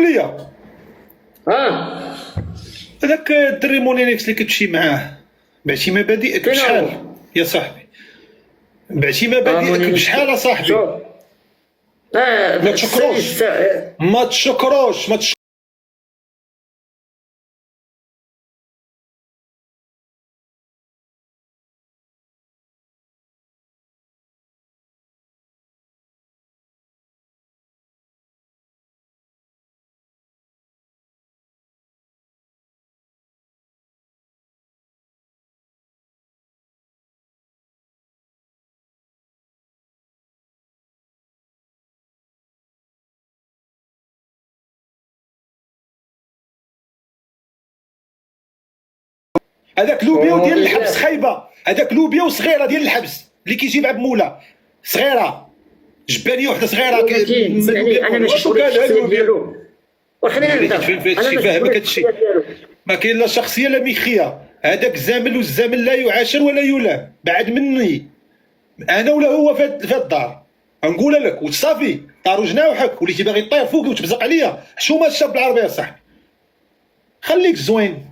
لي اه هذاك الدري مونينيكس اللي كتمشي معاه بعتي مبادئك فين بشحال هو؟ يا صاحبي؟ بعتي مبادئك مونينيكس. بشحال يا صاحبي؟ شوف ما تشكروش ما تشكروش ما تشكروش. هذاك لوبيا وديال الحبس خايبه، هذاك لوبيا وصغيره ديال الحبس اللي كيجيب عبد مولا صغيره، جبانيه وحده صغيره اسمعني انا ماشي شكون الشخصيه ديالو وخلينا نبدا. انا فاهمك هادشي، ما كاين لا شخصيه لا ميخيه. هذاك زامل والزامل لا يعاشر ولا يلام، بعد مني انا ولا هو في الدار نقولها لك وتصافي طاروا جناوحك وليتي باغي طير فوقي وتبزق عليا. حشومه الشاب العربي يا صاحبي، خليك زوين،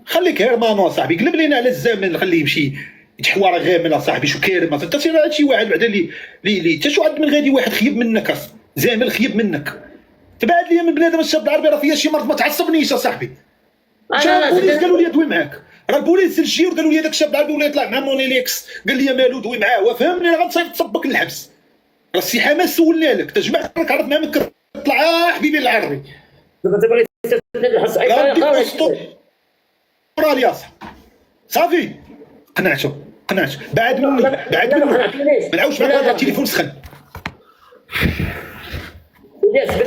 خليك هيرمانو صاحبي، قلب لينا على الزمن خليه يمشي يتحوار غامل صاحبي. شو كارم انت سير على شي واحد بعدا اللي حتى شو عند من غادي واحد خيب منك زامل خيب منك. تبعد لي من بنادم الشاب العربي راه فيها شي مرض، ما تعصبنيش يا صاحبي. البوليس قالوا لي دوي معاك، راه البوليس سجلوا قالوا لي هذاك الشاب العربي ولا يطلع مع مونيليكس، قال لي مالو دوي معاه وفهمني راه غنصيفط تصبك للحبس. راه السي حماس سولنا لك تجمع راك عرف مع منك طلع حبيبي العربي دابا انت باغي تستثني الحس يا صافي قنعتو بعد مني بعد مني ما نعاودش معاك هذا التليفون سخن.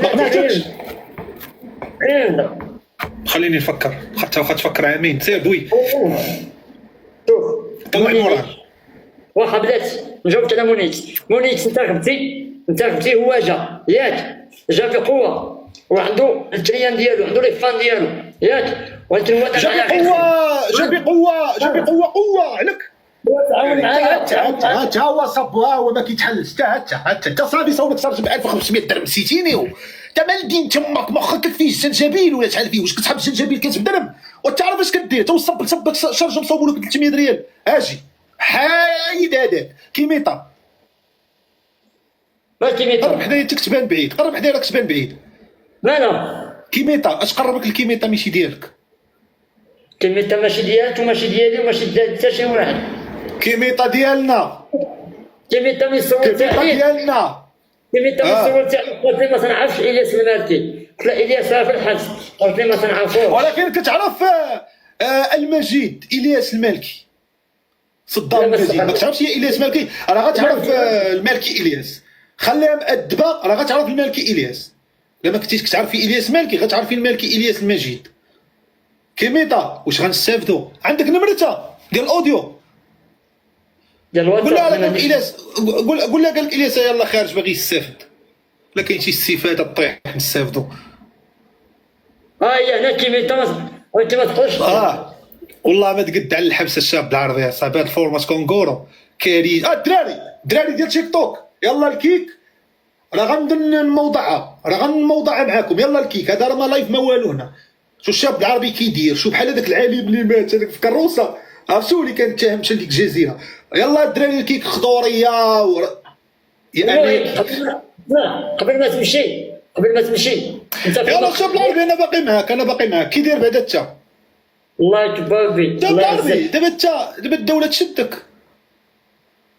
ما قنعتكش خليني نفكر، حتى واخا تفكر عامين سير دوي. شوف طلع المورال واخا بلاتي نجاوبك على مونيكس انت غبتي هو جا بقوه وعنده التريان ديالو، عنده لي فان ديالو ولكن هو جاب قوه عليك تعاون معايا. تا هو صبها هو ما كيتحلش. تا صافي صاوبك صرت ب 1500 درهم نسيتيني. تا مالدين تماك مخك فيه الزنجبيل ولا شحال فيه؟ واش كتحب الزنجبيل كاس بدرهم وتعرف اش كدير؟ تا صبك شرج مصوبو لك 300 ريال. اجي حايد هذاك كيميطا ما كيميطا قرب حدايا تكتبان بعيد، قرب حدايا راك تبان بعيد. مالا كيميطا اش قربك الكيميطا ماشي ديالك. كيميطا ماشي ديالك وماشي ديالي وماشي ديال حتى شي واحد. كيميطا ديالنا، كيميطا من الصور كيميطا ديالنا، كيميطا من الصور تاعي. قلت لي ما تنعرفش الياس المالكي، قلت له الياس راه في الحبس، قلت لي ما تنعرفوش. ولكن كتعرف المجيد الياس المالكي صدام المجيد. ما كتعرفش هي الياس المالكي، راه غتعرف المالكي الياس. خليها مأدبه، راه غتعرف المالكي الياس. لما كنتيش كتعرفي الياس مالكي غتعرفي المالكي الياس المجيد. كيميطا واش غنستافدو؟ عندك نمرتها ديال الاوديو ديال الواتساب. قول لها قال الياس، قول لها قال لك الياس يلاه خارج باغي يستافد. لا كاين شي استفاده طيح نستافدو. هي هنا كيميطا وانت ما تقولش. والله ما تقد على الحبس الشاب العربي يا صاحبي. هاد الفورمات كونغورو كارث. الدراري ديال تيك توك يلا الكيك راه غنموضعها، معاكم. يلا الكيك هذا راه ما لايف ما والو هنا. شو الشاب العربي كيدير؟ شو بحال هذاك العالم اللي مات هذاك في كروسه، عرفتو اللي كان تاهم مشى لديك الجزيره. يلا الدراري الكيك خضوريه يعني قبل ما تمشي انت يلا الشاب العربي انا باقي معاك كي داير بعدا انت؟ الله يكبر بك. دابا الدوله تشدك.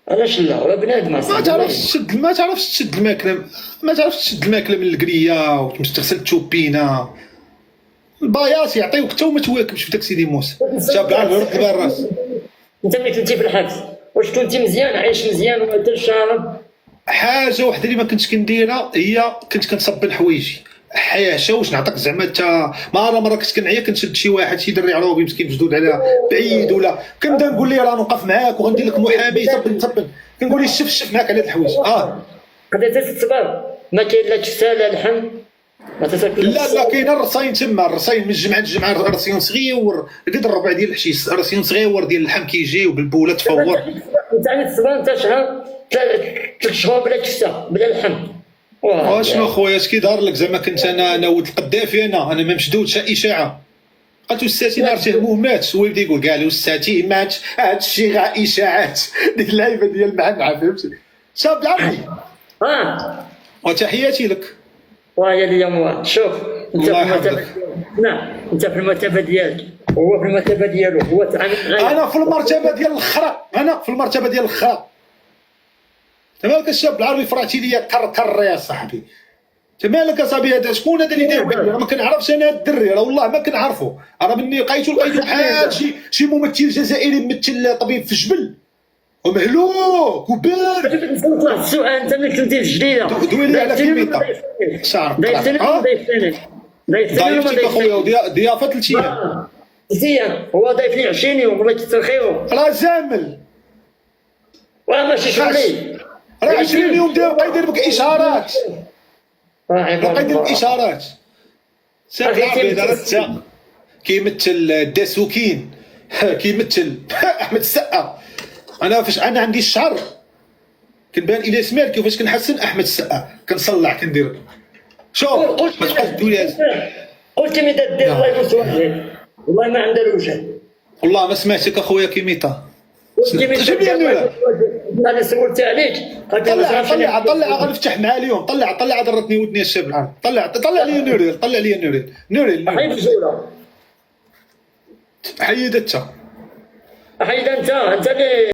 علاش لا؟ هو بنادم ما تعرفش تشد الماكله، من القريه وتمشي تغسل التوبينه. الباياس يعطيوك حتى وما تواكبش في داك سيدي موسى. شاب العربي رد بها الراس. انت ملي كنتي في الحبس واش كنتي مزيان عايش مزيان وما درتش شارب؟ حاجه وحده اللي ما كنتش كنديرها هي كنت كنصبن حوايجي. حياشه واش نعطيك زعما انت مره كنت كنعيا كنشد شي واحد شي دري عروبي مسكين مشدود على بعيد ولا كنبدا نقول ليه راه نوقف معاك وغندير لك محامي صبن كنقول ليه شف معاك على هاد الحوايج. قدرتي تصبر؟ ما كاين لا كفته لا لحم ما تاكل؟ لا كاين الرصين تما، الرصين من الجمعه للجمعه رصيون صغيور قد الربع ديال الحشيش، رصيون صغيور ديال اللحم كيجي وبالبوله تفور. انت عندك تصبر انت شهر 3 شهور بلا كفته بلا لحم. واشنو خويا اش كيظهر لك زعما كنت انا ولد القدافي، انا ما مشدودش اشاعه. قالت استاذي نهار تهموه مات، هو يبدا يقول كاع له استاذي مات، هاد الشيء غا اشاعات. ديك اللعيبه ديال المعنعه فهمتي. شاب العربي وتحياتي لك. وهي اليوم شوف انت في المرتبه، نعم انت في المرتبه ديالك وهو في المرتبه ديالو، هو تعامل معايا انا في المرتبه ديال الاخرى، انا في المرتبه ديال الاخرى. انت مالك الشاب العربي فرعتي ليا كر يا صاحبي. انت مالك اصاحبي؟ هذا شكون هذا اللي داير بيا؟ انا ما كنعرفش انا هاد الدري، راه والله ما كنعرفو. راه مني لقيتو بحال شي ممثل جزائري ممثل طبيب في الجبل ومهلوك وبارد. نسولك واحد السؤال، انت ملي كنتي في الجديده دويلي على كيميطا شعر ضيفتني ولا ضيفتني؟ ضيفتك اخويا ضيافه 3 ايام. 3 ايام هو ضيفني 20 يوم والله كترخيو راه زامل، راه ماشي شغلي، راه 20 يوم بقى يدير بك اشارات، بقى يدير بك اشارات. ساعه العبيد راه انت كيمثل الداسوكين كيمثل احمد السقا. انا فاش انا عندي الشعر كنبان الى سمير، كيفاش كنحسن احمد السقا كنصلع كندير. شوف ما تبقاش تقول لي قلت كيميطا دير الله يبوس وجهك، والله ما عندها الوجه. والله ما سمعتك اخويا كيميطا. جيب لي النوره. انا سولت عليك طلع غنفتح معاه اليوم. طلع ضرتني ودني الشاب العربي. طلع لي نوريل، طلع لي نوريل. حيد الجوله، حيدتها. حيد انت اللي